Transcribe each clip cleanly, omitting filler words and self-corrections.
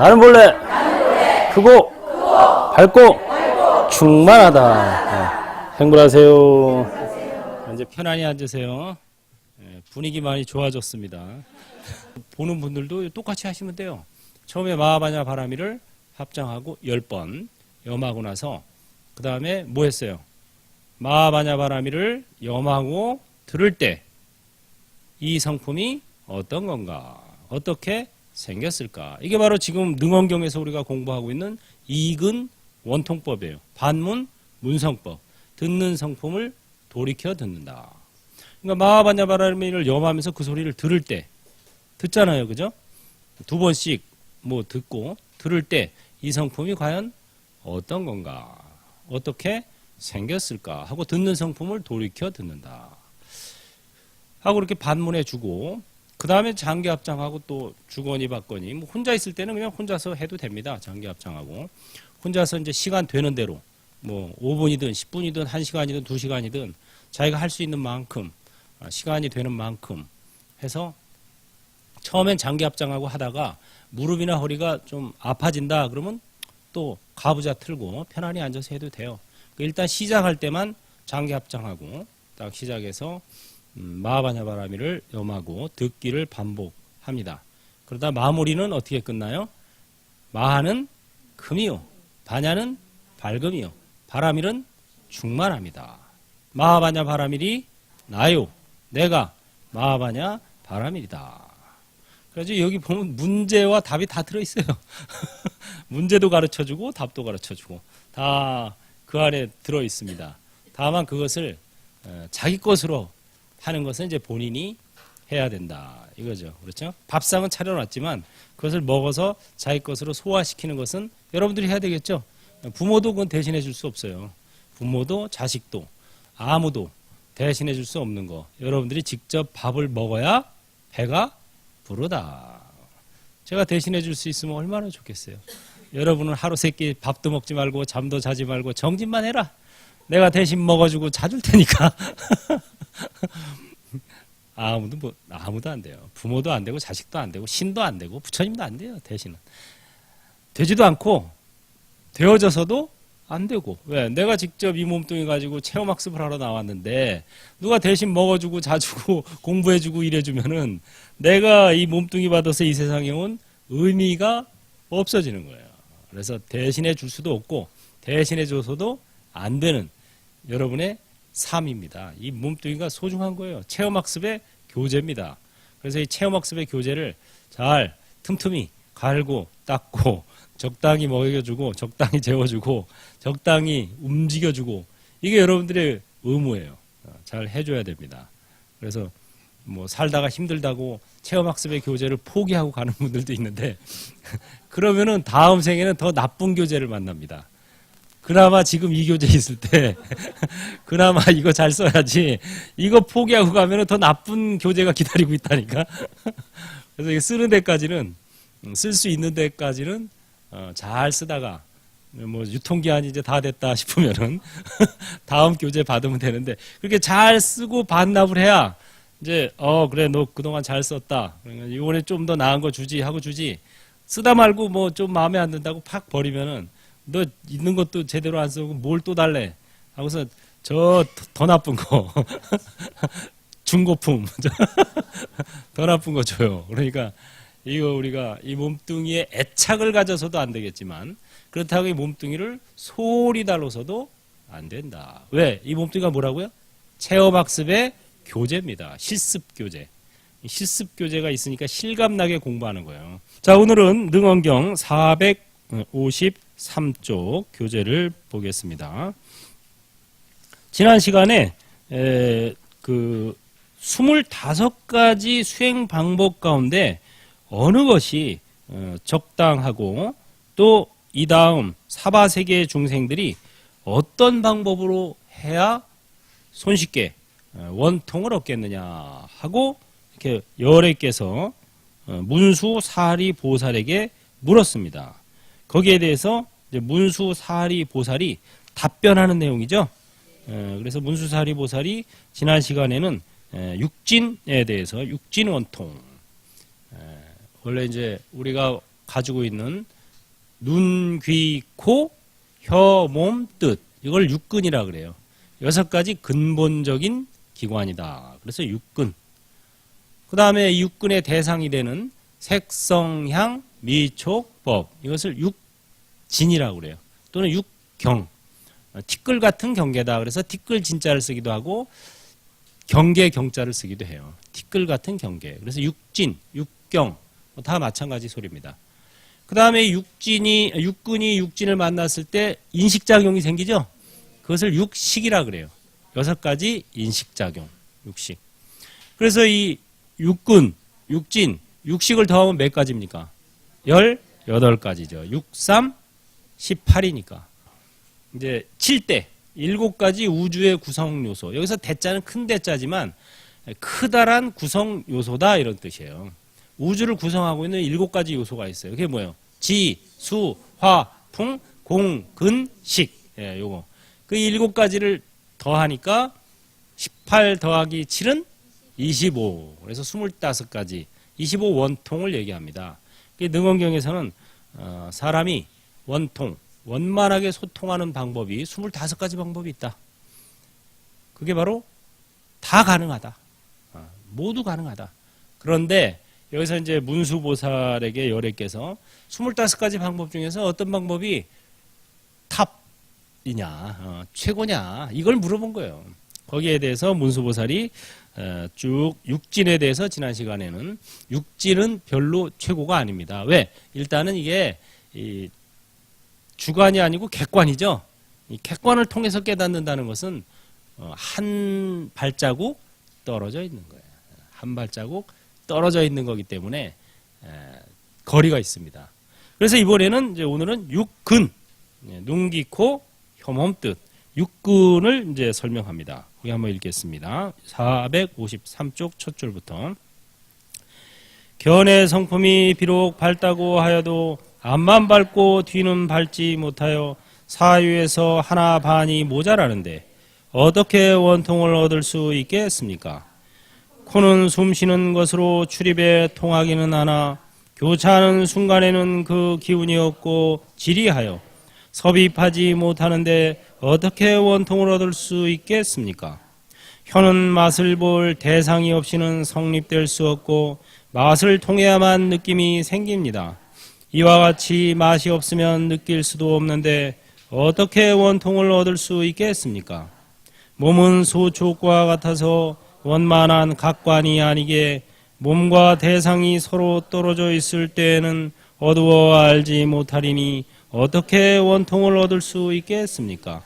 나는 본래 크고 밝고 충만하다. 행복하세요. 이제 편안히 앉으세요. 분위기 많이 좋아졌습니다. 보는 분들도 똑같이 하시면 돼요. 처음에 마하바냐 바라미를 합장하고 10번 염하고 나서 그 다음에 뭐 했어요? 마하바냐 바라미를 염하고 들을 때 이 성품이 어떤 건가? 어떻게 생겼을까? 이게 바로 지금 능언경에서 우리가 공부하고 있는 이근 원통법이에요. 반문, 문성법. 듣는 성품을 돌이켜 듣는다. 그러니까 마하바냐 바라미를 염하면서 그 소리를 들을 때 듣잖아요. 그죠? 두 번씩 뭐 듣고 들을 때 이 성품이 과연 어떤 건가? 어떻게 생겼을까? 하고 듣는 성품을 돌이켜 듣는다. 하고 이렇게 반문해 주고 그 다음에 장기합장하고 또 주거니 받거니 뭐 혼자 있을 때는 그냥 혼자서 해도 됩니다. 장기합장하고 혼자서 이제 시간 되는 대로 뭐 5분이든 10분이든 1시간이든 2시간이든 자기가 할 수 있는 만큼 시간이 되는 만큼 해서 처음엔 장기합장하고 하다가 무릎이나 허리가 좀 아파진다 그러면 또 가부좌 틀고 편안히 앉아서 해도 돼요. 일단 시작할 때만 장기합장하고 딱 시작해서 마하바냐 바라미를 염하고 듣기를 반복합니다. 그러다 마무리는 어떻게 끝나요? 마하는 금이요, 바냐는 밝음이요, 바라밀은 충만합니다. 마하바냐 바라밀이 나요, 내가 마하바냐 바라밀이다. 그래서 여기 보면 문제와 답이 다 들어있어요. 문제도 가르쳐주고 답도 가르쳐주고 다 그 안에 들어있습니다. 다만 그것을 자기 것으로 하는 것은 이제 본인이 해야 된다. 이거죠. 그렇죠? 밥상은 차려놨지만 그것을 먹어서 자기 것으로 소화시키는 것은 여러분들이 해야 되겠죠? 부모도 그건 대신해 줄 수 없어요. 부모도 자식도 아무도 대신해 줄 수 없는 거. 여러분들이 직접 밥을 먹어야 배가 부르다. 제가 대신해 줄 수 있으면 얼마나 좋겠어요. 여러분은 하루 세끼 밥도 먹지 말고 잠도 자지 말고 정진만 해라. 내가 대신 먹어주고 자줄 테니까. 아무도 안 돼요. 부모도 안 되고 자식도 안 되고 신도 안 되고 부처님도 안 돼요. 대신은 되지도 않고 되어져서도 안 되고. 왜? 내가 직접 이 몸뚱이 가지고 체험학습을 하러 나왔는데 누가 대신 먹어주고 자주고 공부해주고 이래주면은 내가 이 몸뚱이 받아서 이 세상에 온 의미가 없어지는 거예요. 그래서 대신해 줄 수도 없고 대신해 줘서도 안 되는 여러분의 삶입니다. 이 몸뚱이가 소중한 거예요. 체험학습의 교재입니다. 그래서 이 체험학습의 교재를 잘 틈틈이 갈고 닦고 적당히 먹여주고 적당히 재워주고 적당히 움직여주고 이게 여러분들의 의무예요. 잘 해줘야 됩니다. 그래서 뭐 살다가 힘들다고 체험학습의 교재를 포기하고 가는 분들도 있는데 그러면은 다음 생에는 더 나쁜 교재를 만납니다. 그나마 지금 이 교재 있을 때 그나마 이거 잘 써야지 이거 포기하고 가면은 더 나쁜 교재가 기다리고 있다니까. 그래서 이거 쓰는 데까지는 쓸 수 있는 데까지는 잘 쓰다가 뭐 유통기한이 이제 다 됐다 싶으면은 다음 교재 받으면 되는데 그렇게 잘 쓰고 반납을 해야 이제 그래 너 그동안 잘 썼다. 그러니까 이번에 좀 더 나은 거 주지 하고 주지. 쓰다 말고 뭐 좀 마음에 안 든다고 팍 버리면은 너 있는 것도 제대로 안 쓰고 뭘 또 달래 하고서 저 더 나쁜 거 중고품 더 나쁜 거 줘요. 그러니까 이거 우리가 이 몸뚱이에 애착을 가져서도 안 되겠지만 그렇다고 이 몸뚱이를 소홀히 다뤄서도 안 된다. 왜? 이 몸뚱이가 뭐라고요? 체험학습의 교재입니다. 실습 교재. 실습 교재가 있으니까 실감나게 공부하는 거예요. 자, 오늘은 능언경 453쪽 교재를 보겠습니다. 지난 시간에 그 25가지 수행 방법 가운데 어느 것이 적당하고 또 이 다음 사바세계 중생들이 어떤 방법으로 해야 손쉽게 원통을 얻겠느냐 하고 이렇게 열애께서 문수사리 보살에게 물었습니다. 거기에 대해서 이제 문수사리 보살이 답변하는 내용이죠. 그래서 문수사리 보살이 지난 시간에는 육진에 대해서 육진원통 원래 이제 우리가 가지고 있는 눈, 귀, 코, 혀, 몸, 뜻. 이걸 육근이라 그래요. 6가지 근본적인 기관이다. 그래서 육근. 그 다음에 육근의 대상이 되는 색성향, 미촉, 법. 이것을 육진이라고 그래요. 또는 육경. 티끌 같은 경계다. 그래서 티끌 진자를 쓰기도 하고 경계 경자를 쓰기도 해요. 티끌 같은 경계. 그래서 육진, 육경 다 마찬가지 소리입니다. 그 다음에 육근이 육진을 만났을 때 인식작용이 생기죠. 그것을 육식이라 그래요. 6가지 인식작용, 육식. 그래서 이 육근, 육진, 육식을 더하면 몇 가지입니까? 18가지죠. 6, 3, 18이니까. 이제 7대, 7가지 우주의 구성 요소. 여기서 대자는 큰 대자지만 크다란 구성 요소다 이런 뜻이에요. 우주를 구성하고 있는 7가지 요소가 있어요. 그게 뭐예요? 지, 수, 화, 풍, 공, 근, 식. 예, 요거. 그 7가지를 더하니까 18 더하기 7은 25. 그래서 25가지, 25 원통을 얘기합니다. 능언경에서는 사람이 원통, 원만하게 소통하는 방법이 25가지 방법이 있다. 그게 바로 다 가능하다. 모두 가능하다. 그런데 여기서 이제 문수보살에게 열애께서 25가지 방법 중에서 어떤 방법이 탑이냐, 최고냐, 이걸 물어본 거예요. 거기에 대해서 문수보살이 쭉 육진에 대해서 지난 시간에는 육진은 별로 최고가 아닙니다. 왜? 일단은 이게 주관이 아니고 객관이죠. 이 객관을 통해서 깨닫는다는 것은 한 발자국 떨어져 있는 거예요. 한 발자국 떨어져 있는 거기 때문에 거리가 있습니다. 그래서 이번에는 이제 오늘은 육근, 눈, 귀, 코, 혀, 몸, 뜻 육근을 이제 설명합니다. 거기 한번 읽겠습니다. 453쪽 첫 줄부터. 견의 성품이 비록 밝다고 하여도 앞만 밟고 뒤는 밟지 못하여 사유에서 하나 반이 모자라는데 어떻게 원통을 얻을 수 있겠습니까? 코는 숨쉬는 것으로 출입에 통하기는 하나 교차하는 순간에는 그 기운이 없고 지리하여 섭입하지 못하는데 어떻게 원통을 얻을 수 있겠습니까? 혀는 맛을 볼 대상이 없이는 성립될 수 없고 맛을 통해야만 느낌이 생깁니다. 이와 같이 맛이 없으면 느낄 수도 없는데 어떻게 원통을 얻을 수 있겠습니까? 몸은 소촉과 같아서 원만한 각관이 아니게 몸과 대상이 서로 떨어져 있을 때에는 어두워 알지 못하리니 어떻게 원통을 얻을 수 있겠습니까?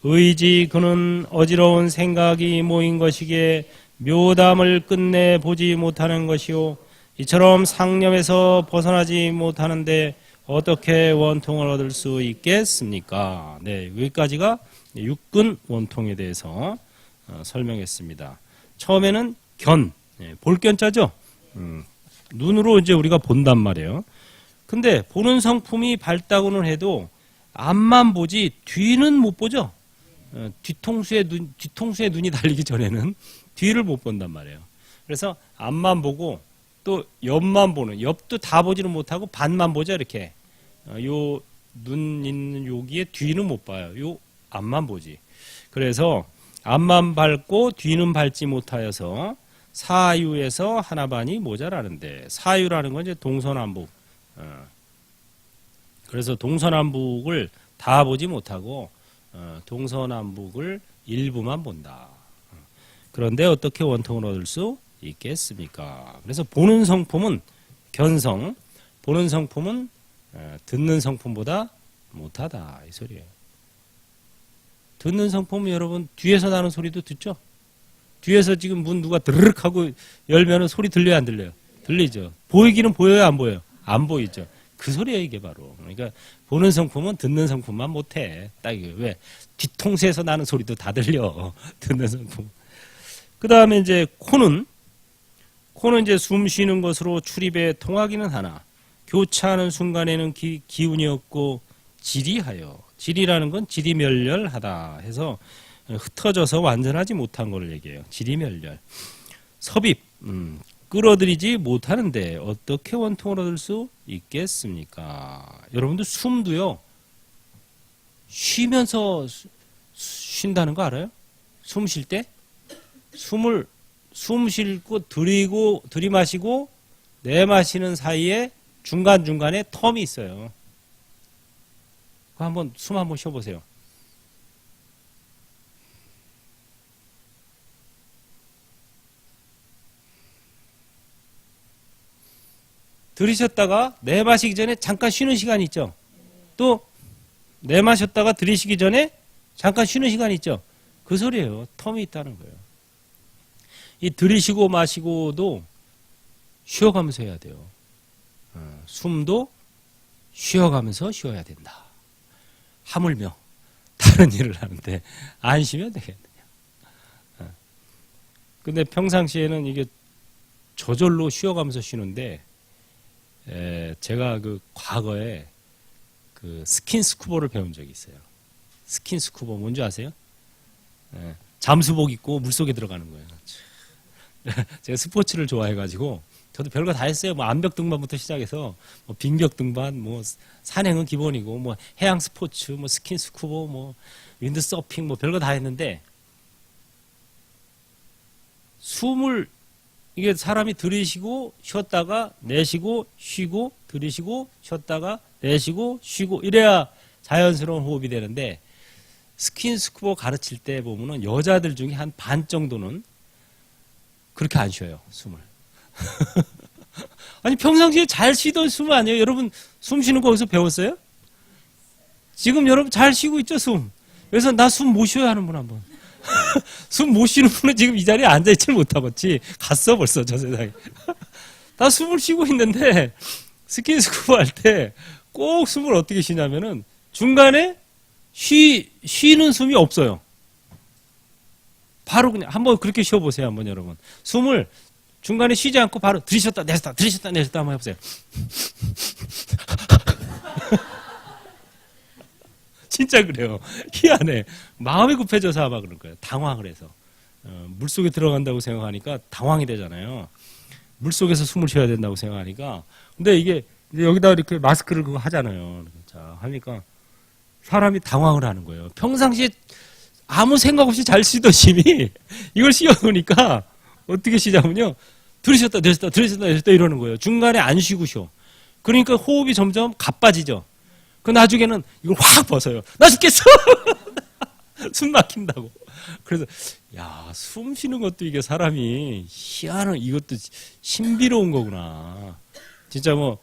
의지 그는 어지러운 생각이 모인 것이기에 묘담을 끝내 보지 못하는 것이요 이처럼 상념에서 벗어나지 못하는데 어떻게 원통을 얻을 수 있겠습니까? 네, 여기까지가 육근 원통에 대해서 설명했습니다. 처음에는 견, 볼견자죠. 눈으로 이제 우리가 본단 말이에요. 근데 보는 성품이 밝다고는 해도 앞만 보지 뒤는 못 보죠. 뒤통수에 눈이 달리기 전에는 뒤를 못 본단 말이에요. 그래서 앞만 보고 또 옆만 보는, 옆도 다 보지는 못하고 반만 보죠. 이렇게 요 눈 있는 여기에 뒤는 못 봐요. 요 앞만 보지. 그래서 앞만 밟고 뒤는 밟지 못하여서 사유에서 하나 반이 모자라는데, 사유라는 건 이제 동서남북. 그래서 동서남북을 다 보지 못하고 동서남북을 일부만 본다. 그런데 어떻게 원통을 얻을 수 있겠습니까? 그래서 보는 성품은 견성, 보는 성품은 듣는 성품보다 못하다 이 소리예요. 듣는 성품은 여러분 뒤에서 나는 소리도 듣죠? 뒤에서 지금 문 누가 드르륵 하고 열면은 소리 들려요, 안 들려요? 들리죠. 보이기는 보여요, 안 보여요? 안 보이죠. 그 소리예요, 이게 바로. 그러니까 보는 성품은 듣는 성품만 못해. 딱 이게 왜? 뒤통수에서 나는 소리도 다 들려. 듣는 성품. 그 다음에 이제 코는 이제 숨 쉬는 것으로 출입에 통하기는 하나 교차하는 순간에는 기운이 없고 지리하여, 지리라는 건 지리멸렬하다 해서 흩어져서 완전하지 못한 것을 얘기해요. 지리멸렬. 섭입, 끌어들이지 못하는데 어떻게 원통을 얻을 수 있겠습니까? 여러분들 숨도요. 쉬면서 쉰다는 거 알아요? 숨 쉴 때? 숨 쉴고 들이마시고 내마시는 사이에 중간중간에 텀이 있어요. 숨 한번 쉬어보세요. 들이셨다가 내마시기 전에 잠깐 쉬는 시간이 있죠. 또 내마셨다가 들이쉬기 전에 잠깐 쉬는 시간이 있죠. 그 소리예요. 텀이 있다는 거예요. 이 들이쉬고 마시고도 쉬어가면서 해야 돼요. 숨도 쉬어가면서 쉬어야 된다. 하물며 다른 일을 하는데 안 쉬면 되겠느냐. 근데 평상시에는 이게 저절로 쉬어가면서 쉬는데 제가 그 과거에 그 스킨스쿠버를 배운 적이 있어요. 스킨스쿠버 뭔지 아세요? 잠수복 입고 물속에 들어가는 거예요. 제가 스포츠를 좋아해가지고 저도 별거 다 했어요. 뭐 암벽 등반부터 시작해서 뭐 빙벽 등반, 뭐 산행은 기본이고 뭐 해양 스포츠, 뭐 스킨스쿠버, 뭐 윈드 서핑, 뭐 별거 다 했는데 숨을 이게 사람이 들이쉬고 쉬었다가 내쉬고 쉬고 들이쉬고 쉬었다가 내쉬고 쉬고 이래야 자연스러운 호흡이 되는데 스킨스쿠버 가르칠 때 보면은 여자들 중에 한 반 정도는 그렇게 안 쉬어요, 숨을. 아니, 평상시에 잘 쉬던 숨 아니에요? 여러분, 숨 쉬는 거 어디서 배웠어요? 지금 여러분 잘 쉬고 있죠, 숨? 그래서 나 숨 못 쉬어야 하는 분 한번. 숨 못 쉬는 분은 지금 이 자리에 앉아있질 못하겠지. 갔어, 벌써, 저 세상에. 나 숨을 쉬고 있는데, 스킨스쿠버 할 때 꼭 숨을 어떻게 쉬냐면은, 중간에 쉬는 숨이 없어요. 바로 그냥 한번 그렇게 쉬어보세요, 한번 여러분. 숨을 중간에 쉬지 않고 바로 들이쉬었다 내쉬었다 들이쉬었다 내쉬었다 한번 해보세요. 진짜 그래요. 희한해. 마음이 급해져서 아마 그럴 거예요. 당황을 해서. 물속에 들어간다고 생각하니까 당황이 되잖아요. 물속에서 숨을 쉬어야 된다고 생각하니까. 근데 이게 여기다 이렇게 마스크를 그거 하잖아요. 자, 하니까 사람이 당황을 하는 거예요. 평상시에 아무 생각 없이 잘 쉬던 심이 이걸 씌워놓으니까 어떻게 쉬자면요. 들이쉬었다 내쉬었다 들이쉬었다 내쉬었다 이러는 거예요. 중간에 안 쉬고 쉬어. 그러니까 호흡이 점점 가빠지죠. 그 나중에는 이걸 확 벗어요. 나 죽겠어! 숨 막힌다고. 그래서 야, 숨 쉬는 것도 이게 사람이 희한한 이것도 신비로운 거구나. 진짜 뭐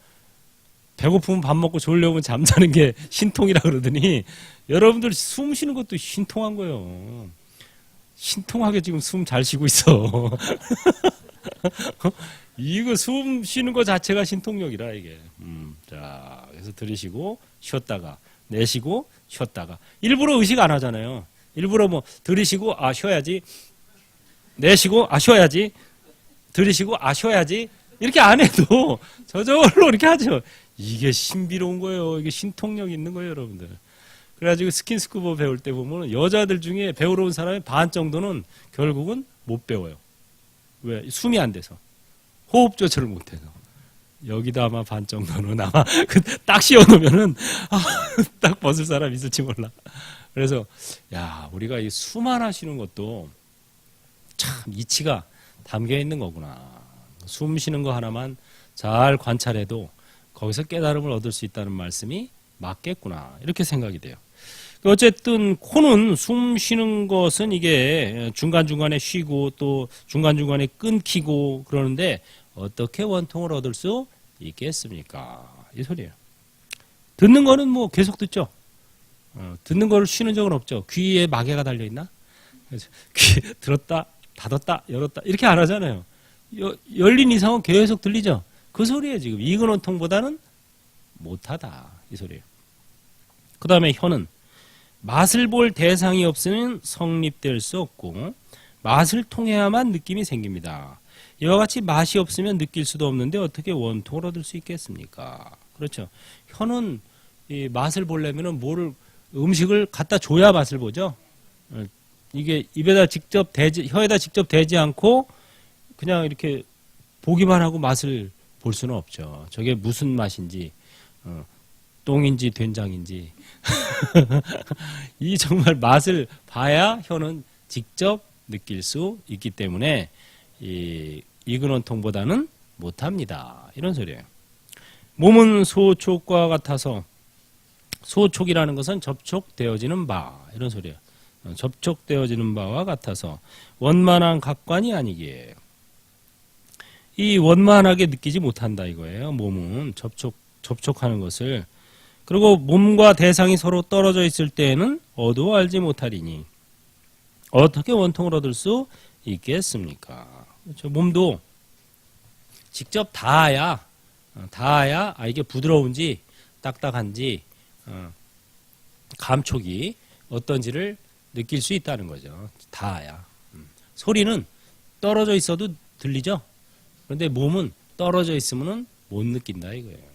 배고프면 밥 먹고 졸려오면 잠자는 게 신통이라 그러더니 여러분들 숨 쉬는 것도 신통한 거예요. 신통하게 지금 숨 잘 쉬고 있어. 이거 숨 쉬는 거 자체가 신통력이라 이게. 자, 그래서 들이쉬고 쉬었다가 내쉬고 쉬었다가 일부러 의식 안 하잖아요. 일부러 뭐 들이쉬고 아 쉬어야지, 내쉬고 아 쉬어야지, 들이쉬고 아 쉬어야지 이렇게 안 해도 저절로 이렇게 하죠. 이게 신비로운 거예요. 이게 신통력 있는 거예요, 여러분들. 그래가지고 스킨스쿠버 배울 때 보면 여자들 중에 배우러 온 사람의 반 정도는 결국은 못 배워요. 왜? 숨이 안 돼서. 호흡 조절을 못 해서. 여기다 아마 반 정도는 아마 딱 씌워놓으면은 딱 벗을 사람 있을지 몰라. 그래서 야, 우리가 이 숨 하나 쉬는 것도 참 이치가 담겨 있는 거구나. 숨 쉬는 거 하나만 잘 관찰해도 거기서 깨달음을 얻을 수 있다는 말씀이 맞겠구나. 이렇게 생각이 돼요. 어쨌든 코는 숨 쉬는 것은 이게 중간중간에 쉬고 또 중간중간에 끊기고 그러는데 어떻게 원통을 얻을 수 있겠습니까? 이 소리예요. 듣는 거는 뭐 계속 듣죠. 듣는 거를 쉬는 적은 없죠. 귀에 마개가 달려있나? 귀 들었다 닫았다 열었다 이렇게 안 하잖아요. 열린 이상은 계속 들리죠. 그 소리예요. 지금 익은 원통보다는 못하다 이 소리예요. 그 다음에 혀는 맛을 볼 대상이 없으면 성립될 수 없고 맛을 통해야만 느낌이 생깁니다. 이와 같이 맛이 없으면 느낄 수도 없는데 어떻게 원통을 얻을 수 있겠습니까? 그렇죠. 혀는 이 맛을 보려면은 음식을 갖다 줘야 맛을 보죠. 이게 입에다 직접 혀에다 직접 대지 않고 그냥 이렇게 보기만 하고 맛을 볼 수는 없죠. 저게 무슨 맛인지, 똥인지 된장인지 이 정말 맛을 봐야 혀는 직접 느낄 수 있기 때문에 이 이근원통보다는 못합니다. 이런 소리예요. 몸은 소촉과 같아서 소촉이라는 것은 접촉되어지는 바 이런 소리예요. 접촉되어지는 바와 같아서 원만한 각관이 아니기에 이 원만하게 느끼지 못한다 이거예요. 몸은 접촉하는 것을. 그리고 몸과 대상이 서로 떨어져 있을 때에는 어두워 알지 못하리니 어떻게 원통을 얻을 수 있겠습니까? 그렇죠? 몸도 직접 닿아야 이게 부드러운지 딱딱한지 감촉이 어떤지를 느낄 수 있다는 거죠. 닿아야. 소리는 떨어져 있어도 들리죠? 그런데 몸은 떨어져 있으면 못 느낀다 이거예요.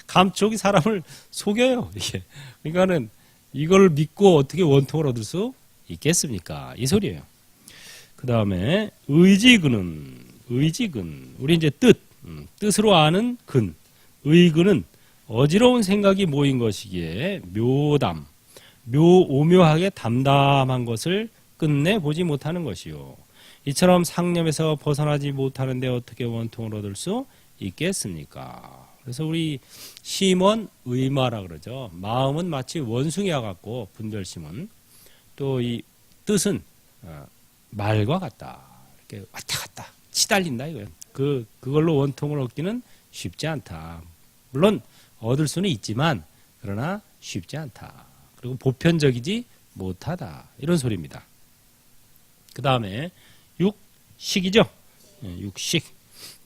감촉이 사람을 속여요. 이게. 그러니까는 이걸 믿고 어떻게 원통을 얻을 수 있겠습니까? 이 소리예요. 그 다음에 의지근. 우리 이제 뜻으로 아는 근. 의근은 어지러운 생각이 모인 것이기에 오묘하게 담담한 것을 끝내 보지 못하는 것이요. 이처럼 상념에서 벗어나지 못하는데 어떻게 원통을 얻을 수 있겠습니까? 그래서 우리 심원 의마라 그러죠. 마음은 마치 원숭이와 같고 분별심은 또 이 뜻은 말과 같다. 이렇게 왔다 갔다 치달린다 이거예요. 그걸로 원통을 얻기는 쉽지 않다. 물론 얻을 수는 있지만 그러나 쉽지 않다. 그리고 보편적이지 못하다. 이런 소리입니다. 그 다음에 육식이죠.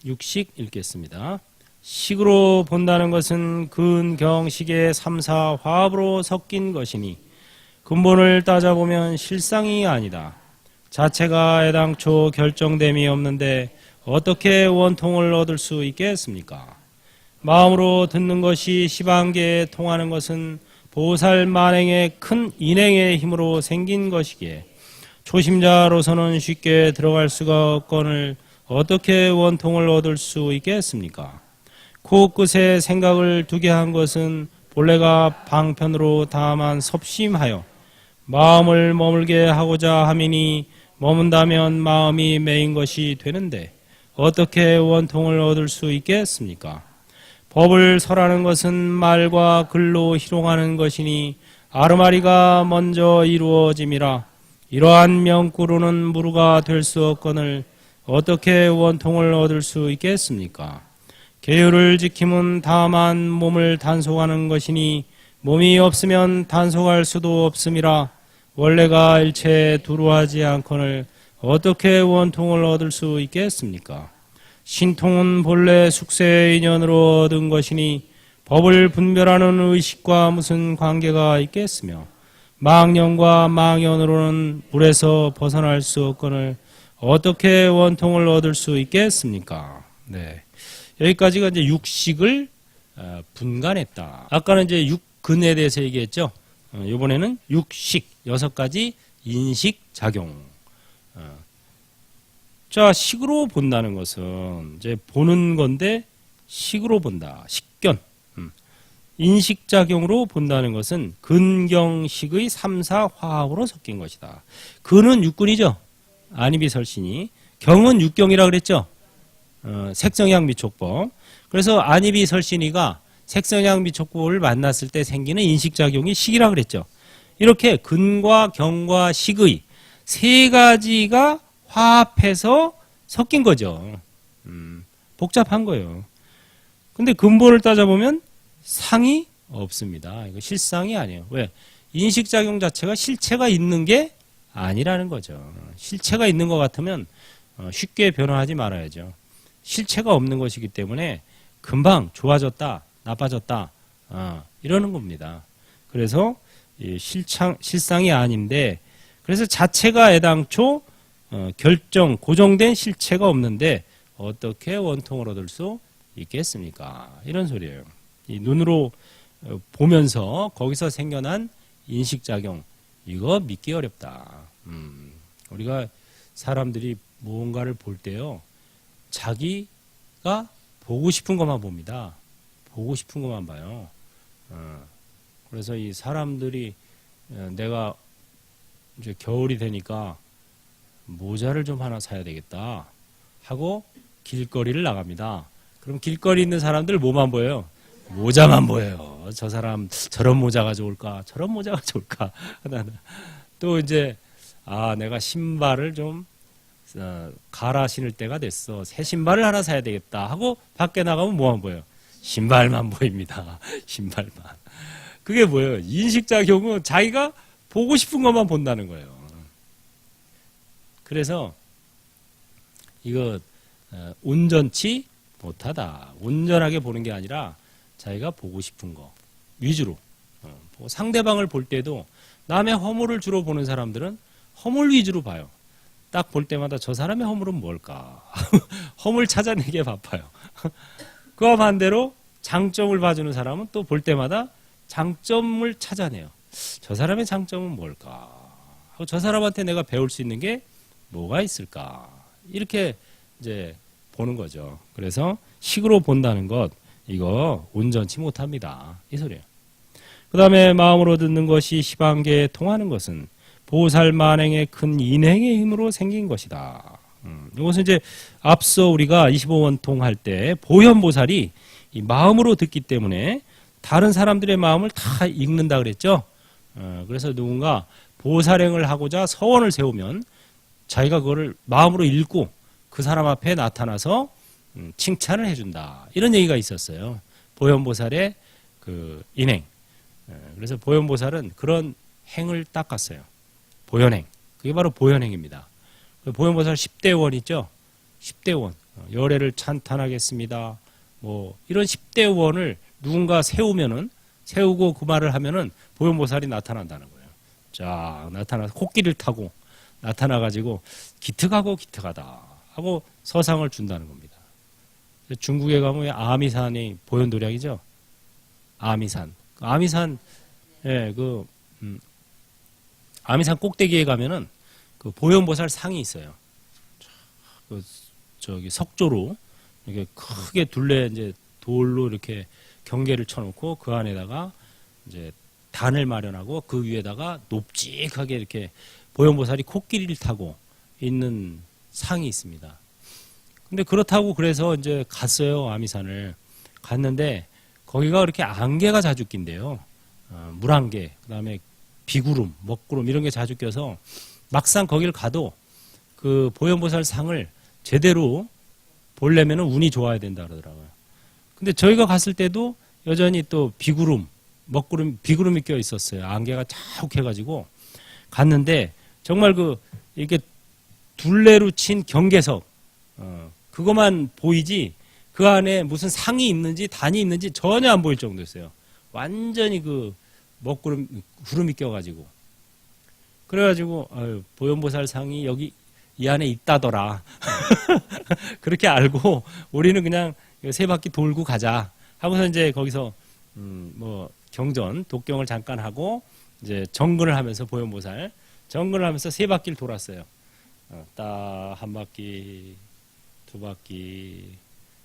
육식 읽겠습니다. 식으로 본다는 것은 근경식의 삼사 화합으로 섞인 것이니 근본을 따져보면 실상이 아니다. 자체가 애당초 결정됨이 없는데 어떻게 원통을 얻을 수 있겠습니까? 마음으로 듣는 것이 시방계에 통하는 것은 보살 만행의 큰 인행의 힘으로 생긴 것이기에 초심자로서는 쉽게 들어갈 수가 없거늘 어떻게 원통을 얻을 수 있겠습니까? 코끝에 생각을 두게 한 것은 본래가 방편으로 다만 섭심하여 마음을 머물게 하고자 함이니 머문다면 마음이 매인 것이 되는데 어떻게 원통을 얻을 수 있겠습니까? 법을 설하는 것은 말과 글로 희롱하는 것이니 아르마리가 먼저 이루어짐이라 이러한 명구로는 무루가 될 수 없거늘 어떻게 원통을 얻을 수 있겠습니까? 계율을 지킴은 다만 몸을 단속하는 것이니 몸이 없으면 단속할 수도 없음이라 원래가 일체 두루하지 않거늘 어떻게 원통을 얻을 수 있겠습니까? 신통은 본래 숙세의 인연으로 얻은 것이니 법을 분별하는 의식과 무슨 관계가 있겠으며 망령과 망연으로는 물에서 벗어날 수 없거늘 어떻게 원통을 얻을 수 있겠습니까? 네. 여기까지가 이제 육식을 분간했다. 아까는 이제 육근에 대해서 얘기했죠. 이번에는 육식 6가지 인식 작용. 자, 식으로 본다는 것은 이제 보는 건데 식으로 본다. 식견. 인식 작용으로 본다는 것은 근경식의 3사 화합으로 섞인 것이다. 근은 육근이죠. 안이비설신이. 경은 육경이라 그랬죠. 색성향 미촉법. 그래서 안이비설신이가 색성향 미촉법을 만났을 때 생기는 인식작용이 식이라 그랬죠. 이렇게 근과 경과 식의 3가지가 화합해서 섞인 거죠. 복잡한 거예요. 근데 근본을 따져보면 상이 없습니다. 이거 실상이 아니에요. 왜? 인식작용 자체가 실체가 있는 게 아니라는 거죠. 실체가 있는 것 같으면 쉽게 변화하지 말아야죠. 실체가 없는 것이기 때문에 금방 좋아졌다, 나빠졌다 이러는 겁니다. 그래서 실상이 아닌데 그래서 자체가 애당초 고정된 실체가 없는데 어떻게 원통을 얻을 수 있겠습니까? 이런 소리예요. 이 눈으로 보면서 거기서 생겨난 인식작용 이거 믿기 어렵다. 우리가 사람들이 무언가를 볼 때요 자기 자기가 보고 싶은 것만 봅니다. 보고 싶은 것만 봐요. 그래서 이 사람들이 내가 이제 겨울이 되니까 모자를 좀 하나 사야 되겠다 하고 길거리를 나갑니다. 그럼 길거리 있는 사람들 뭐만 보여요? 모자만 보여요. 저 사람 저런 모자가 좋을까? 저런 모자가 좋을까? 또 이제 내가 신발을 좀 갈아 신을 때가 됐어. 새 신발을 하나 사야 되겠다 하고 밖에 나가면 뭐만 보여요? 신발만 보입니다. 신발만. 그게 뭐예요? 인식작용은 자기가 보고 싶은 것만 본다는 거예요. 그래서 이거 온전치 못하다. 온전하게 보는 게 아니라 자기가 보고 싶은 거 위주로. 상대방을 볼 때도 남의 허물을 주로 보는 사람들은 허물 위주로 봐요. 딱 볼 때마다 저 사람의 허물은 뭘까? 허물 찾아내기에 바빠요. 그와 반대로 장점을 봐주는 사람은 또 볼 때마다 장점을 찾아내요. 저 사람의 장점은 뭘까? 하고 저 사람한테 내가 배울 수 있는 게 뭐가 있을까? 이렇게 이제 보는 거죠. 그래서 식으로 본다는 것, 이거 온전치 못합니다. 이 소리예요. 그 다음에 마음으로 듣는 것이 시방계에 통하는 것은 보살 만행의 큰 인행의 힘으로 생긴 것이다. 이것은 이제 앞서 우리가 25원통 할 때 보현보살이 이 마음으로 듣기 때문에 다른 사람들의 마음을 다 읽는다 그랬죠. 그래서 누군가 보살행을 하고자 서원을 세우면 자기가 그거를 마음으로 읽고 그 사람 앞에 나타나서 칭찬을 해준다. 이런 얘기가 있었어요. 보현보살의 그 인행. 그래서 보현보살은 그런 행을 닦았어요. 보현행. 그게 바로 보현행입니다. 보현보살 10대 원 있죠? 10대 원. 열애를 찬탄하겠습니다. 뭐 이런 10대 원을 누군가 세우고 그 말을 하면은 보현보살이 나타난다는 거예요. 쫙 나타나서 코끼리를 타고 나타나가지고 기특하고 기특하다 하고 서상을 준다는 겁니다. 중국에 가면 아미산이 보현도량이죠. 아미산. 아미산, 예, 아미산 꼭대기에 가면은 그 보현보살 상이 있어요. 저기 석조로 이렇게 크게 둘레 이제 돌로 이렇게 경계를 쳐놓고 그 안에다가 이제 단을 마련하고 그 위에다가 높직하게 이렇게 보현보살이 코끼리를 타고 있는 상이 있습니다. 근데 그렇다고 그래서 이제 갔어요. 아미산을 갔는데 거기가 그렇게 안개가 자주 낀대요. 물안개, 그 다음에 비구름, 먹구름 이런 게 자주 껴서 막상 거기를 가도 그 보현보살 상을 제대로 보려면 운이 좋아야 된다 그러더라고요. 근데 저희가 갔을 때도 여전히 또 비구름, 먹구름, 비구름이 껴 있었어요. 안개가 자욱해가지고 갔는데 정말 이렇게 둘레로 친 경계석, 그것만 보이지 그 안에 무슨 상이 있는지 단이 있는지 전혀 안 보일 정도였어요. 완전히 구름이 껴가지고. 그래가지고, 보현보살 상이 여기 이 안에 있다더라. 그렇게 알고 우리는 그냥 세 바퀴 돌고 가자 하고서 이제 거기서 뭐 경전 독경을 잠깐 하고 이제 정근을 하면서 보현보살 정근을 하면서 세 바퀴를 돌았어요. 딱 한 바퀴, 두 바퀴,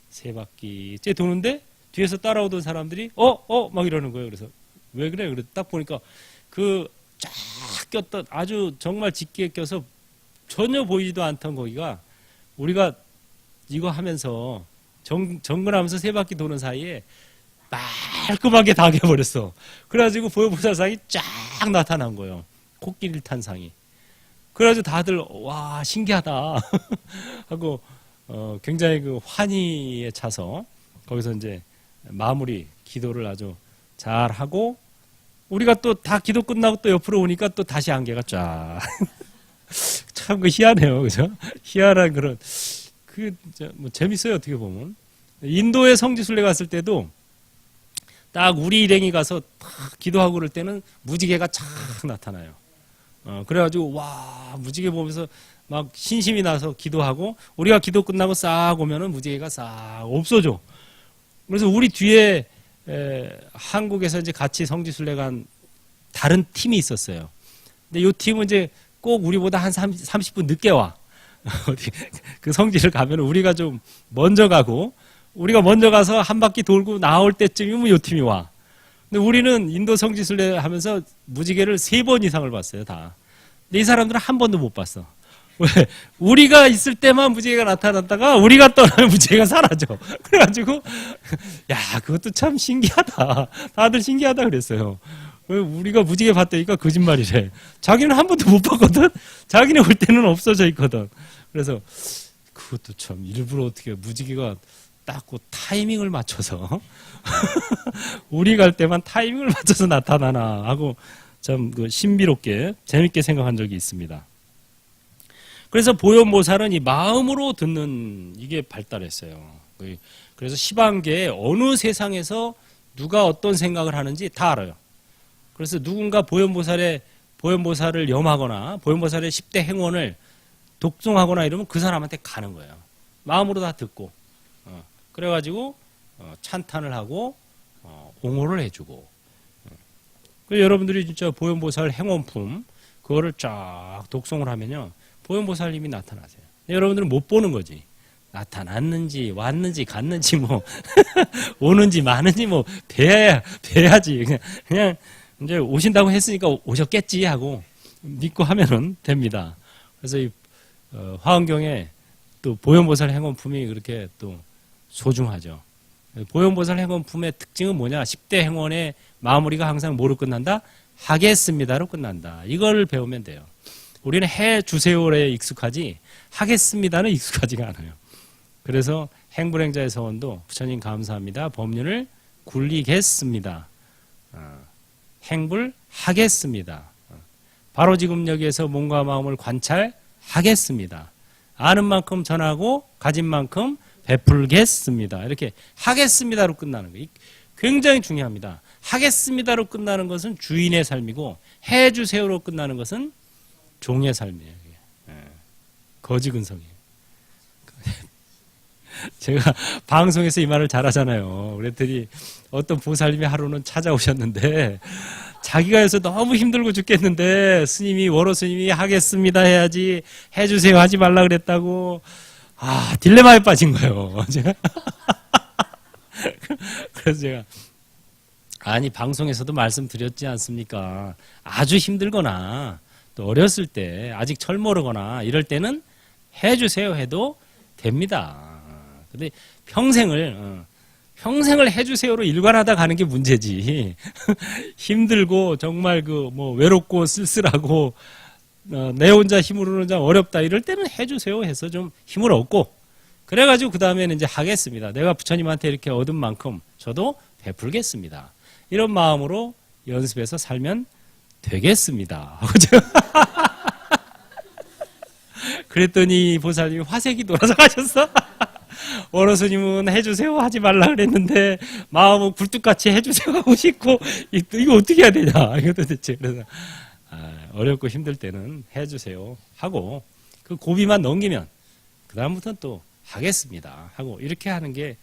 세 바퀴 이제 도는데 뒤에서 따라오던 사람들이 막 이러는 거예요. 그래서 왜 그래? 그래서 딱 보니까 그 쫙 꼈던 아주 정말 짙게 껴서 전혀 보이지도 않던 거기가 우리가 이거 하면서 정근하면서 세 바퀴 도는 사이에 말끔하게 다 개버렸어. 그래가지고 보현보살 상이 쫙 나타난 거예요. 코끼리를 탄 상이. 그래가지고 다들 와 신기하다 하고 굉장히 그 환희에 차서 거기서 이제 마무리 기도를 아주 잘 하고 우리가 또 다 기도 끝나고 또 옆으로 오니까 또 다시 안개가 쫙. 참 그 희한해요, 그죠? 희한한 그런 뭐 재밌어요 어떻게 보면. 인도의 성지순례 갔을 때도 딱 우리 일행이 가서 딱 기도하고 그럴 때는 무지개가 착 나타나요. 그래가지고 와 무지개 보면서 막 신심이 나서 기도하고 우리가 기도 끝나고 싹 오면은 무지개가 싹 없어져. 그래서 우리 뒤에 한국에서 이제 같이 성지순례 간 다른 팀이 있었어요. 근데 이 팀은 이제 꼭 우리보다 한 30분 늦게 와. 그 성지를 가면 우리가 좀 먼저 가고 우리가 먼저 가서 한 바퀴 돌고 나올 때쯤이면 요 팀이 와. 근데 우리는 인도 성지순례 하면서 무지개를 3번 이상을 봤어요, 다. 근데 이 사람들은 한 번도 못 봤어. 왜? 우리가 있을 때만 무지개가 나타났다가 우리가 떠나면 무지개가 사라져. 그래가지고 야, 그것도 참 신기하다. 다들 신기하다 그랬어요. 우리가 무지개 봤다니까 거짓말이래. 자기는 한 번도 못 봤거든. 자기네 올 때는 없어져 있거든. 그래서 그것도 참 일부러 어떻게 무지개가 딱 그 타이밍을 맞춰서 우리 갈 때만 타이밍을 맞춰서 나타나나 하고 참 그 신비롭게 재밌게 생각한 적이 있습니다. 그래서 보현보살은 이 마음으로 듣는 이게 발달했어요. 그래서 시방계에 어느 세상에서 누가 어떤 생각을 하는지 다 알아요. 그래서 누군가 보현보살을 염하거나 보현보살의 10대 행원을 독송하거나 이러면 그 사람한테 가는 거예요. 마음으로 다 듣고 그래가지고 찬탄을 하고 옹호를 해주고 여러분들이 진짜 보현보살 행원품 그거를 쫙 독송을 하면요 보현보살님이 나타나세요. 여러분들은 못 보는 거지. 나타났는지 왔는지 갔는지 뭐 오는지 마는지 뭐 뵈야지. 그냥 이제 오신다고 했으니까 오셨겠지 하고 믿고 하면은 됩니다. 그래서 이 화엄경에 또 보현보살 행원품이 그렇게 또 소중하죠. 보현보살 행원품의 특징은 뭐냐? 10대 행원의 마무리가 항상 뭐로 끝난다? 하겠습니다로 끝난다. 이걸 배우면 돼요. 우리는 해 주세요에 익숙하지 하겠습니다는 익숙하지가 않아요. 그래서 행불행자의 서원도 부처님 감사합니다. 법륜을 굴리겠습니다. 행불하겠습니다. 바로 지금 여기에서 몸과 마음을 관찰하겠습니다. 아는 만큼 전하고 가진 만큼 베풀겠습니다. 이렇게 하겠습니다로 끝나는 거예요. 굉장히 중요합니다. 하겠습니다로 끝나는 것은 주인의 삶이고 해주세요로 끝나는 것은 종의 삶이에요. 거지근성이에요. 제가 방송에서 이 말을 잘하잖아요. 그랬더니 어떤 보살님이 하루는 찾아오셨는데 자기가 해서 너무 힘들고 죽겠는데 스님이 워로 스님이 하겠습니다 해야지 해주세요 하지 말라 그랬다고 딜레마에 빠진 거예요. 그래서 제가 아니 방송에서도 말씀드렸지 않습니까? 아주 힘들거나 또 어렸을 때 아직 철 모르거나 이럴 때는 해주세요 해도 됩니다. 근데 평생을 해주세요로 일관하다 가는 게 문제지. 힘들고 정말 외롭고 쓸쓸하고 내 혼자 힘으로는 좀 어렵다 이럴 때는 해주세요 해서 좀 힘을 얻고 그래가지고 그 다음에는 이제 하겠습니다. 내가 부처님한테 이렇게 얻은 만큼 저도 베풀겠습니다. 이런 마음으로 연습해서 살면 되겠습니다. 그랬더니 보살님이 화색이 돌아서 가셨어. 워로 스님은 해주세요 하지 말라 그랬는데 마음은 굴뚝같이 해주세요 하고 싶고 이거 어떻게 해야 되냐 이거 도대체. 그래서 어렵고 힘들 때는 해주세요 하고 그 고비만 넘기면 그 다음부터는 또 하겠습니다 하고 이렇게 하는 게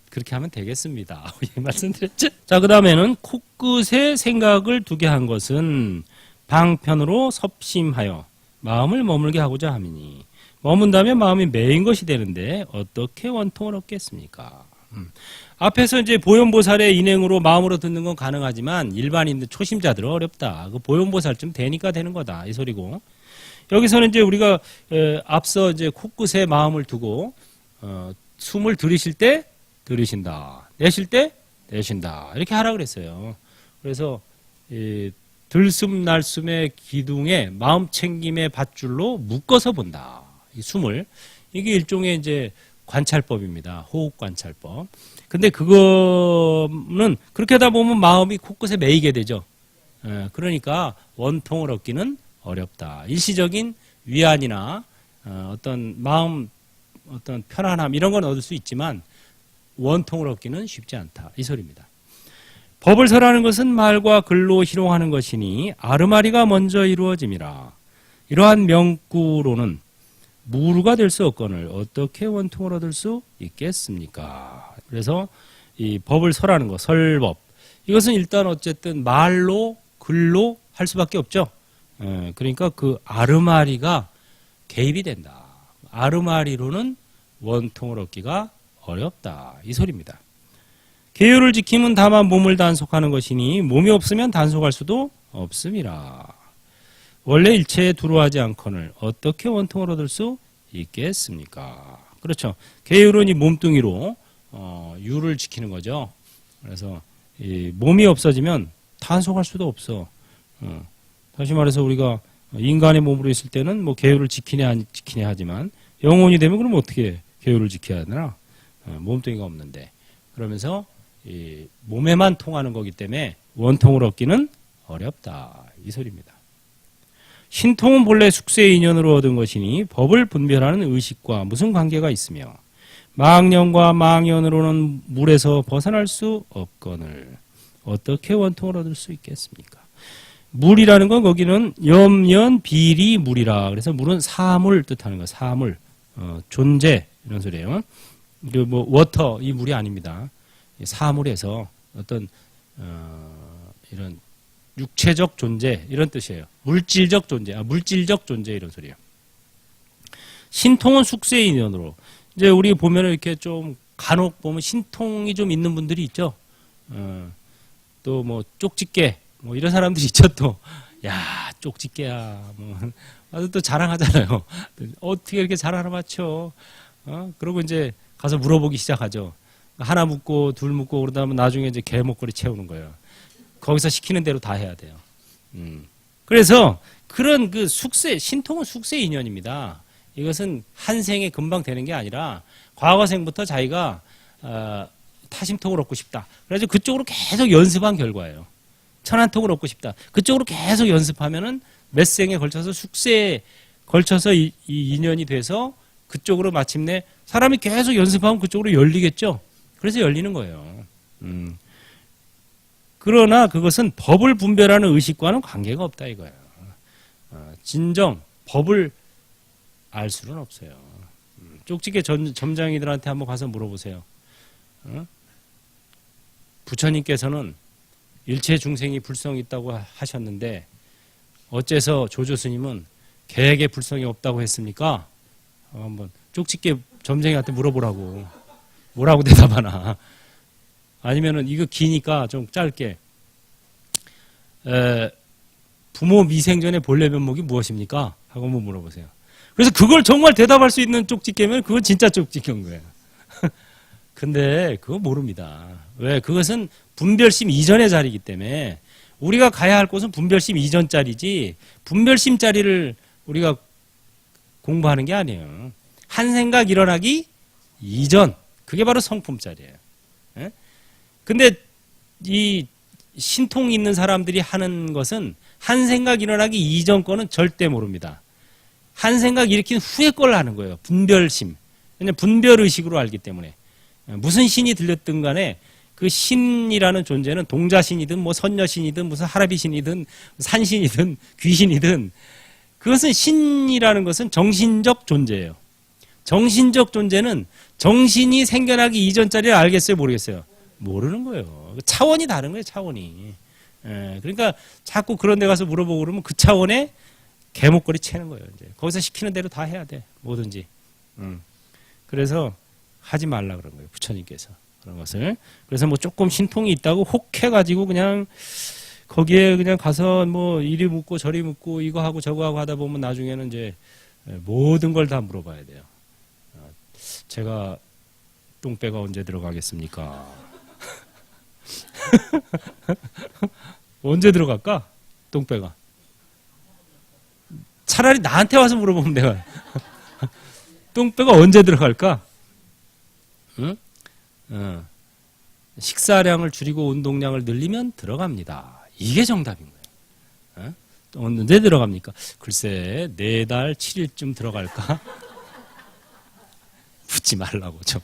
그렇게 하면 되겠습니다. 말씀드렸죠. 자, 그 다음에는 코끝에 생각을 두게 한 것은 방편으로 섭심하여 마음을 머물게 하고자 함이니 머문다면 마음이 매인 것이 되는데 어떻게 원통을 얻겠습니까? 앞에서 이제 보현보살의 인행으로 마음으로 듣는 건 가능하지만 일반인들 초심자들은 어렵다. 그 보현보살쯤 되니까 되는 거다 이 소리고 여기서는 이제 우리가 앞서 이제 코끝에 마음을 두고 숨을 들이실 때 들이신다, 내쉴 때 내쉰다 이렇게 하라 그랬어요. 그래서 들숨 날숨의 기둥에 마음 챙김의 밧줄로 묶어서 본다. 이 숨을 이게 일종의 이제 관찰법입니다. 호흡 관찰법. 근데 그거는 그렇게 하다 보면 마음이 코끝에 매이게 되죠. 그러니까 원통을 얻기는 어렵다. 일시적인 위안이나 어떤 마음 어떤 편안함 이런 건 얻을 수 있지만 원통을 얻기는 쉽지 않다. 이 소리입니다. 법을 설하는 것은 말과 글로 희롱하는 것이니 아르마리가 먼저 이루어짐이라. 이러한 명구로는 무루가 될 수 없거늘 어떻게 원통을 얻을 수 있겠습니까? 그래서 이 법을 설하는 것, 설법 이것은 일단 어쨌든 말로 글로 할 수밖에 없죠. 그러니까 그 아르마리가 개입이 된다. 아르마리로는 원통을 얻기가 어렵다. 이 소리입니다. 계율을 지킴은 다만 몸을 단속하는 것이니 몸이 없으면 단속할 수도 없음이라. 원래 일체에 두루하지 않거늘 어떻게 원통을 얻을 수 있겠습니까? 그렇죠. 계율은 이 몸뚱이로 유를 지키는 거죠. 그래서 이 몸이 없어지면 단속할 수도 없어. 다시 말해서 우리가 인간의 몸으로 있을 때는 뭐 계율을 지키냐 안 지키냐 하지만 영혼이 되면 그럼 어떻게 계율을 지켜야 되나? 몸뚱이가 없는데. 그러면서 이 몸에만 통하는 거기 때문에 원통을 얻기는 어렵다. 이 소리입니다. 신통은 본래 숙세의 인연으로 얻은 것이니 법을 분별하는 의식과 무슨 관계가 있으며 망령과 망연으로는 물에서 벗어날 수 없거늘 어떻게 원통을 얻을 수 있겠습니까? 물이라는 건 거기는 염연 비리 물이라. 그래서 물은 사물 뜻하는 거. 사물, 존재 이런 소리예요. 그 뭐 워터 이 물이 아닙니다. 사물에서 어떤 이런 육체적 존재 이런 뜻이에요. 물질적 존재, 물질적 존재 이런 소리예요. 신통은 숙세의 인연으로. 이제 우리 보면 이렇게 좀 간혹 보면 신통이 좀 있는 분들이 있죠. 또 뭐 쪽집게 뭐 이런 사람들이 있죠. 또 야 쪽집게야 뭐 아주 또 자랑하잖아요. 어떻게 이렇게 잘 알아맞혀? 그러고 이제 가서 물어보기 시작하죠. 하나 묻고 둘 묻고 그러다 보면 나중에 이제 개 목걸이 채우는 거예요. 거기서 시키는 대로 다 해야 돼요. 그래서 그런 그 숙세, 신통은 숙세 인연입니다. 이것은 한 생에 금방 되는 게 아니라 과거생부터 자기가 타심통을 얻고 싶다. 그래서 그쪽으로 계속 연습한 결과예요. 천안통을 얻고 싶다. 그쪽으로 계속 연습하면은 몇 생에 걸쳐서 숙세에 걸쳐서 이 인연이 돼서 그쪽으로 마침내 사람이 계속 연습하면 그쪽으로 열리겠죠. 그래서 열리는 거예요. 그러나 그것은 법을 분별하는 의식과는 관계가 없다 이거예요. 진정 법을 알 수는 없어요. 쪽집게 점장이들한테 한번 가서 물어보세요. 부처님께서는 일체 중생이 불성이 있다고 하셨는데 어째서 조조스님은 개에게 불성이 없다고 했습니까? 한번 쪽집게 점쟁이한테 물어보라고. 뭐라고 대답하나. 아니면은 이거 기니까 좀 짧게 부모 미생전의 본래 면목이 무엇입니까? 하고 한번 물어보세요. 그래서 그걸 정말 대답할 수 있는 쪽집게면 그건 진짜 쪽집게인 거예요. 근데 그거 모릅니다. 왜? 그것은 분별심 이전의 자리이기 때문에 우리가 가야 할 곳은 분별심 이전 자리지 분별심 자리를 우리가 공부하는 게 아니에요. 한 생각 일어나기 이전 그게 바로 성품 자리예요. 근데 이 신통 있는 사람들이 하는 것은 한 생각 일어나기 이전 거는 절대 모릅니다. 한 생각 일으킨 후에 걸 하는 거예요. 분별심. 왜냐면 분별의식으로 알기 때문에. 무슨 신이 들렸든 간에 그 신이라는 존재는 동자신이든 뭐 선녀신이든 무슨 하라비신이든 산신이든 귀신이든 그것은 신이라는 것은 정신적 존재예요. 정신적 존재는 정신이 생겨나기 이전 자리를 알겠어요? 모르겠어요? 모르는 거예요. 차원이 다른 거예요. 차원이. 그러니까 자꾸 그런 데 가서 물어보고 그러면 그 차원에 개목걸이 채는 거예요. 이제. 거기서 시키는 대로 다 해야 돼. 뭐든지. 그래서 하지 말라 그런 거예요. 부처님께서. 그런 것을. 그래서 뭐 조금 신통이 있다고 혹해가지고 그냥 거기에 그냥 가서 뭐 이리 묻고 저리 묻고 이거 하고 저거 하고 하다 보면 나중에는 이제 모든 걸 다 물어봐야 돼요. 제가 똥배가 언제 들어가겠습니까? 언제 들어갈까? 똥배가. 차라리 나한테 와서 물어보면 내가 똥배가 언제 들어갈까? 응? 식사량을 줄이고 운동량을 늘리면 들어갑니다. 이게 정답인 거예요. 언제 들어갑니까? 글쎄 4달 7일쯤 들어갈까? 묻지 말라고 좀.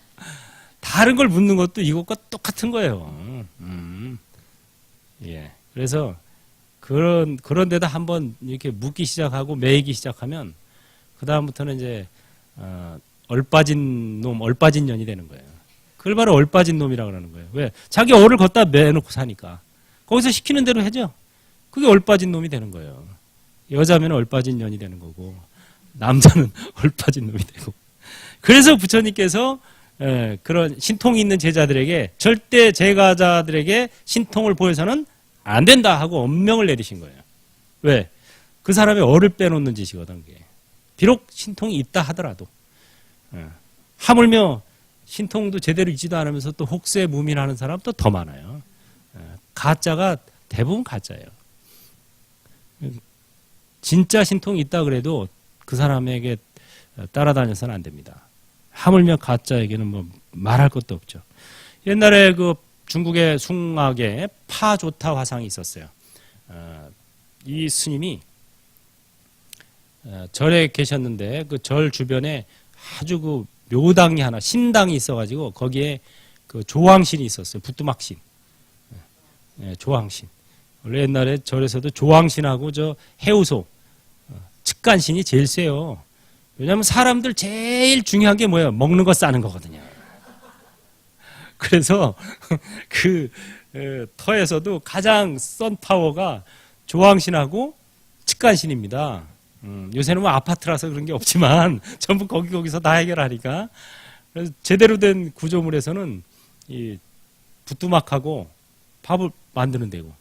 다른 걸 묻는 것도 이것과 똑같은 거예요. 예. 그래서 그런 데다 한번 이렇게 묻기 시작하고 매이기 시작하면 그 다음부터는 이제 얼빠진 놈, 얼빠진 년이 되는 거예요. 그걸 바로 얼빠진 놈이라고 그러는 거예요. 왜? 자기 얼을 걷다 매놓고 사니까. 거기서 시키는 대로 해죠. 그게 얼빠진 놈이 되는 거예요. 여자면 얼빠진 년이 되는 거고 남자는 얼빠진 놈이 되고. 그래서 부처님께서 그런 신통이 있는 제자들에게 절대 제가자들에게 신통을 보여서는 안 된다 하고 엄명을 내리신 거예요. 왜? 그 사람의 얼을 빼놓는 짓이거든. 그게. 비록 신통이 있다 하더라도 하물며 신통도 제대로 있지도 않으면서 또 혹세 무민하는 사람도 더 많아요. 가짜가 대부분 가짜예요. 진짜 신통이 있다 그래도 그 사람에게 따라다녀서는 안 됩니다. 하물며 가짜에게는 뭐 말할 것도 없죠. 옛날에 그 중국의 숭악에 파조타 화상이 있었어요. 이 스님이 절에 계셨는데 그 절 주변에 아주 그 묘당이 하나, 신당이 있어가지고 거기에 그 조왕신이 있었어요. 부뚜막신. 조왕신. 원래 옛날에 절에서도 조왕신하고 저 해우소, 측간신이 제일 세요. 왜냐하면 사람들 제일 중요한 게 뭐예요? 먹는 거 싸는 거거든요. 그래서 그 터에서도 가장 썬 파워가 조왕신하고 측간신입니다. 요새는 뭐 아파트라서 그런 게 없지만 전부 거기서 다 해결하니까. 그래서 제대로 된 구조물에서는 이 부뚜막하고 밥을 만드는 데고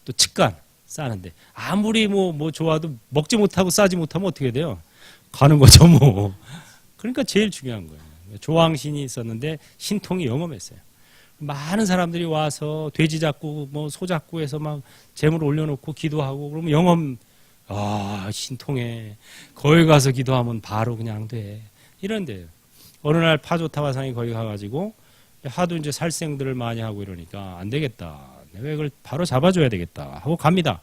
또 측간 싸는데 아무리 뭐 좋아도 먹지 못하고 싸지 못하면 어떻게 돼요? 가는 거죠 뭐. 그러니까 제일 중요한 거예요. 조왕신이 있었는데 신통이 영험했어요. 많은 사람들이 와서 돼지 잡고 뭐 소 잡고 해서 막 재물 올려놓고 기도하고 그러면 영험, 신통해. 거기 가서 기도하면 바로 그냥 돼. 이런데요. 어느 날 파조타화상이 거기 가가지고 하도 이제 살생들을 많이 하고 이러니까 안 되겠다. 내가 이걸 바로 잡아줘야 되겠다 하고 갑니다.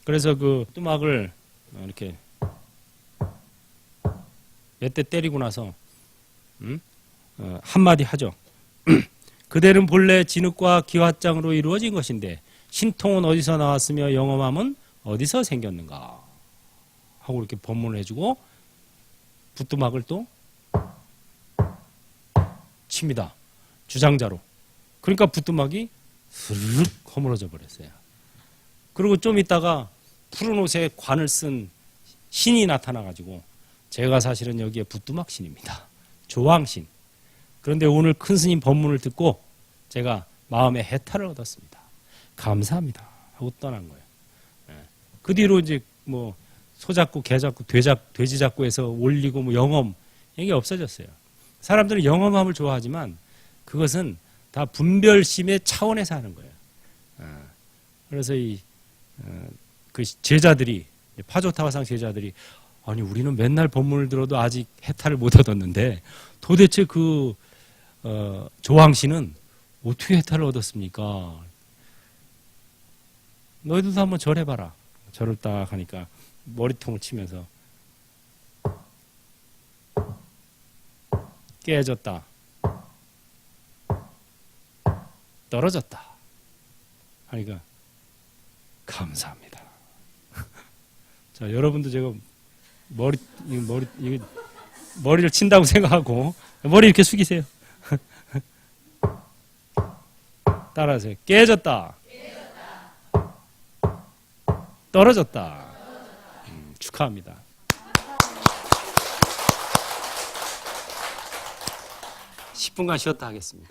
그래서 그 뚜막을 이렇게 몇 대 때리고 나서 한마디 하죠. 그대는 본래 진흙과 기화장으로 이루어진 것인데 신통은 어디서 나왔으며 영험함은 어디서 생겼는가 하고 이렇게 법문을 해주고 부뚜막을 또 칩니다. 주장자로. 그러니까 부뚜막이 스르륵 허물어져 버렸어요. 그리고 좀 있다가 푸른 옷에 관을 쓴 신이 나타나가지고 제가 사실은 여기에 부뚜막 신입니다. 조왕신. 그런데 오늘 큰 스님 법문을 듣고 제가 마음에 해탈을 얻었습니다. 감사합니다 하고 떠난 거예요. 그 뒤로 이제 뭐 소 잡고 개 잡고 돼지 잡고 해서 올리고 뭐 영험 이게 없어졌어요. 사람들은 영험함을 좋아하지만 그것은 다 분별심의 차원에서 하는 거예요. 그래서 그 제자들이 파조타화상 제자들이 아니 우리는 맨날 법문을 들어도 아직 해탈을 못 얻었는데 도대체 그 조왕신은 어떻게 해탈을 얻었습니까? 너희들도 한번 절해봐라. 절을 딱 하니까 머리통을 치면서 깨졌다. 떨어졌다. 하니까 감사합니다. 자, 여러분도 제가 머리를 친다고 생각하고 머리 이렇게 숙이세요. 따라하세요. 깨졌다. 떨어졌다. 축하합니다. (10분간) 쉬었다 하겠습니다.